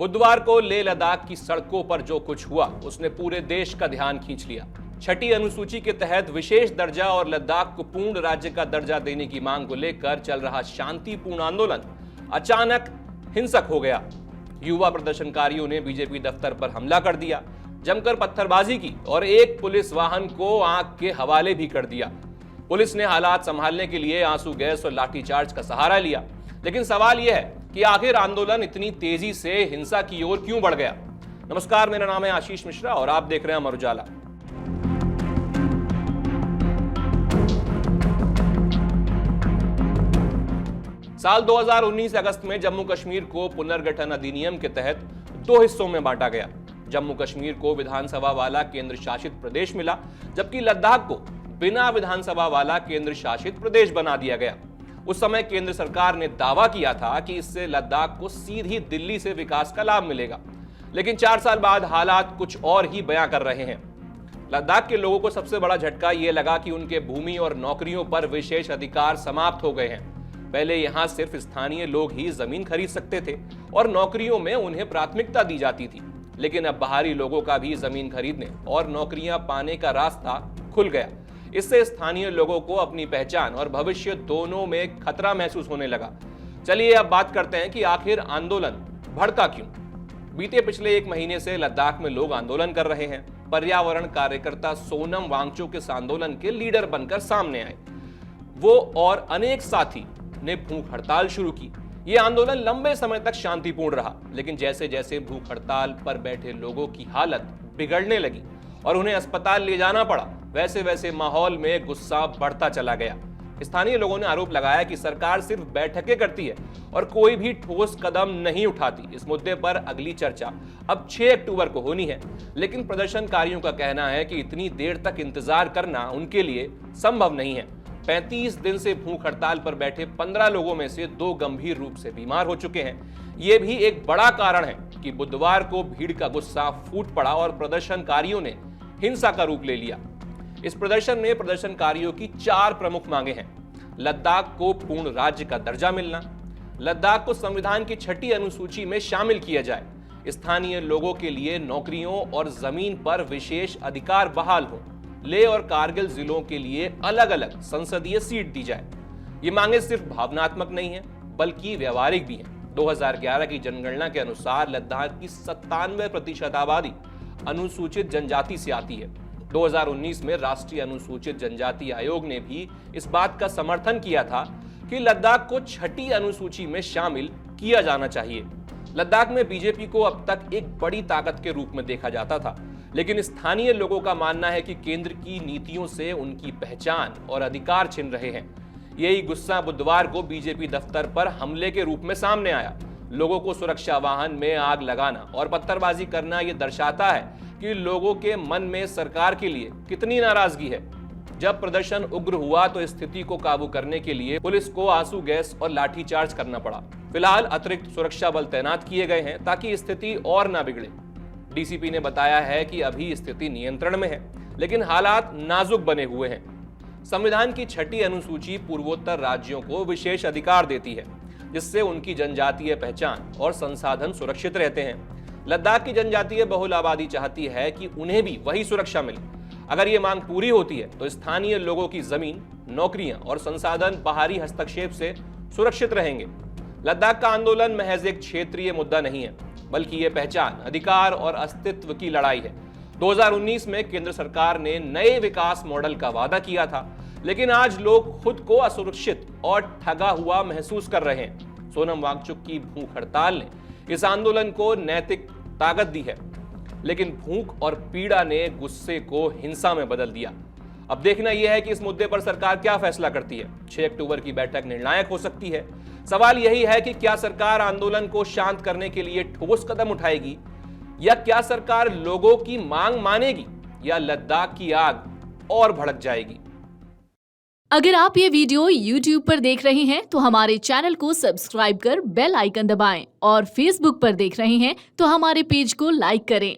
बुधवार को लेह लद्दाख की सड़कों पर जो कुछ हुआ उसने पूरे देश का ध्यान खींच लिया। छठी अनुसूची के तहत विशेष दर्जा और लद्दाख को पूर्ण राज्य का दर्जा देने की मांग को लेकर चल रहा शांतिपूर्ण आंदोलन अचानक हिंसक हो गया। युवा प्रदर्शनकारियों ने बीजेपी दफ्तर पर हमला कर दिया, जमकर पत्थरबाजी की और एक पुलिस वाहन को आग के हवाले भी कर दिया। पुलिस ने हालात संभालने के लिए आंसू गैस और लाठीचार्ज का सहारा लिया। लेकिन सवाल यह है कि आखिर आंदोलन इतनी तेजी से हिंसा की ओर क्यों बढ़ गया। नमस्कार, मेरा नाम है आशीष मिश्रा और आप देख रहे हैं अमर उजाला। साल 2019 अगस्त में जम्मू कश्मीर को पुनर्गठन अधिनियम के तहत दो हिस्सों में बांटा गया। जम्मू कश्मीर को विधानसभा वाला केंद्र शासित प्रदेश मिला, जबकि लद्दाख को बिना विधानसभा वाला केंद्र शासित प्रदेश बना दिया गया। उस समय केंद्र सरकार ने दावा किया था कि इससे लद्दाख को सीधी दिल्ली से विकास का लाभ मिलेगा, लेकिन 4 साल बाद हालात कुछ और ही बयां कर रहे हैं। लद्दाख के लोगों को सबसे बड़ा झटका यह लगा कि उनके भूमि और नौकरियों पर विशेष अधिकार समाप्त हो गए हैं। पहले यहां सिर्फ स्थानीय लोग ही जमीन खरीद सकते थे और नौकरियों में उन्हें प्राथमिकता दी जाती थी, लेकिन अब बाहरी लोगों का भी जमीन खरीदने और नौकरियां पाने का रास्ता खुल गया। इससे स्थानीय लोगों को अपनी पहचान और भविष्य दोनों में खतरा महसूस होने लगा। चलिए अब बात करते हैं कि आखिर आंदोलन भड़का क्यों। बीते पिछले 1 महीने से लद्दाख में लोग आंदोलन कर रहे हैं। पर्यावरण कार्यकर्ता सोनम वांगचुक इस आंदोलन के लीडर बनकर सामने आए। वो और अनेक साथी ने भूख हड़ताल शुरू की। ये आंदोलन लंबे समय तक शांतिपूर्ण रहा, लेकिन जैसे जैसे भूख हड़ताल पर बैठे लोगों की हालत बिगड़ने लगी और उन्हें अस्पताल ले जाना पड़ा, वैसे वैसे माहौल में गुस्सा बढ़ता चला गया। स्थानीय लोगों ने आरोप लगाया कि सरकार सिर्फ बैठकें करती है और कोई भी ठोस कदम नहीं उठाती। इस मुद्दे पर अगली चर्चा अब 6 अक्टूबर को होनी है, लेकिन प्रदर्शनकारियों का कहना है कि इतनी देर तक इंतजार करना उनके लिए संभव नहीं है। 35 दिन से भूख हड़ताल पर बैठे 15 लोगों में से 2 गंभीर रूप से बीमार हो चुके हैं। यह भी एक बड़ा कारण है कि बुधवार को भीड़ का गुस्सा फूट पड़ा और प्रदर्शनकारियों ने हिंसा का रूप ले लिया। इस प्रदर्शन में प्रदर्शनकारियों की 4 प्रमुख मांगे हैं। लद्दाख को पूर्ण राज्य का दर्जा मिलना, लद्दाख को संविधान की छठी अनुसूची में शामिल किया जाए, स्थानीय लोगों के लिए नौकरियों और जमीन पर विशेष अधिकार बहाल हो, लेह और कारगिल जिलों के लिए अलग अलग संसदीय सीट दी जाए। ये मांगे सिर्फ भावनात्मक नहीं है, बल्कि व्यवहारिक भी हैं। 2011 की जनगणना के अनुसार लद्दाख की 97% आबादी अनुसूचित जनजाति से आती है। 2019 में राष्ट्रीय अनुसूचित जनजाति आयोग ने भी इस बात का समर्थन किया था कि लद्दाख को छठी अनुसूची में शामिल किया जाना चाहिए। लद्दाख में बीजेपी को अब तक एक बड़ी ताकत के रूप में देखा जाता था, लेकिन स्थानीय लोगों का मानना है कि केंद्र की नीतियों से उनकी पहचान और अधिकार छिन रहे हैं। यही गुस्सा बुधवार को बीजेपी दफ्तर पर हमले के रूप में सामने आया। लोगों को सुरक्षा वाहन में आग लगाना और पत्थरबाजी करना यह दर्शाता है कि लोगों के मन में सरकार के लिए कितनी नाराजगी है। जब प्रदर्शन उग्र हुआ तो स्थिति को काबू करने के लिए पुलिस को आंसू गैस और लाठीचार्ज करना पड़ा। फिलहाल अतिरिक्त सुरक्षा बल तैनात किए गए हैं ताकि स्थिति और ना बिगड़े। डीसीपी ने बताया है कि अभी स्थिति नियंत्रण में है, लेकिन हालात नाजुक बने हुए हैं। संविधान की छठी अनुसूची पूर्वोत्तर राज्यों को विशेष अधिकार देती है, जिससे उनकी जनजातीय पहचान और संसाधन सुरक्षित रहते हैं। लद्दाख की जनजातीय बहुल आबादी चाहती है कि उन्हें भी वही सुरक्षा मिले। अगर ये मांग पूरी होती है तो स्थानीय लोगों की जमीन, नौकरियां और संसाधन बाहरी हस्तक्षेप से सुरक्षित रहेंगे। लद्दाख का आंदोलन महज एक क्षेत्रीय मुद्दा नहीं है, बल्कि ये पहचान, अधिकार और अस्तित्व की लड़ाई है। 2019 में केंद्र सरकार ने नए विकास मॉडल का वादा किया था, लेकिन आज लोग खुद को असुरक्षित और ठगा हुआ महसूस कर रहे हैं। सोनम वांगचुक की भूख हड़ताल ने इस आंदोलन को नैतिक ताकत दी है, लेकिन भूख और पीड़ा ने गुस्से को हिंसा में बदल दिया। अब देखना यह है कि इस मुद्दे पर सरकार क्या फैसला करती है। 6 अक्टूबर की बैठक निर्णायक हो सकती है। सवाल यही है कि क्या सरकार आंदोलन को शांत करने के लिए ठोस कदम उठाएगी, या क्या सरकार लोगों की मांग मानेगी, या लद्दाख की आग और भड़क जाएगी। अगर आप ये वीडियो YouTube पर देख रहे हैं तो हमारे चैनल को सब्सक्राइब कर बेल आइकन दबाएं, और Facebook पर देख रहे हैं तो हमारे पेज को लाइक करें।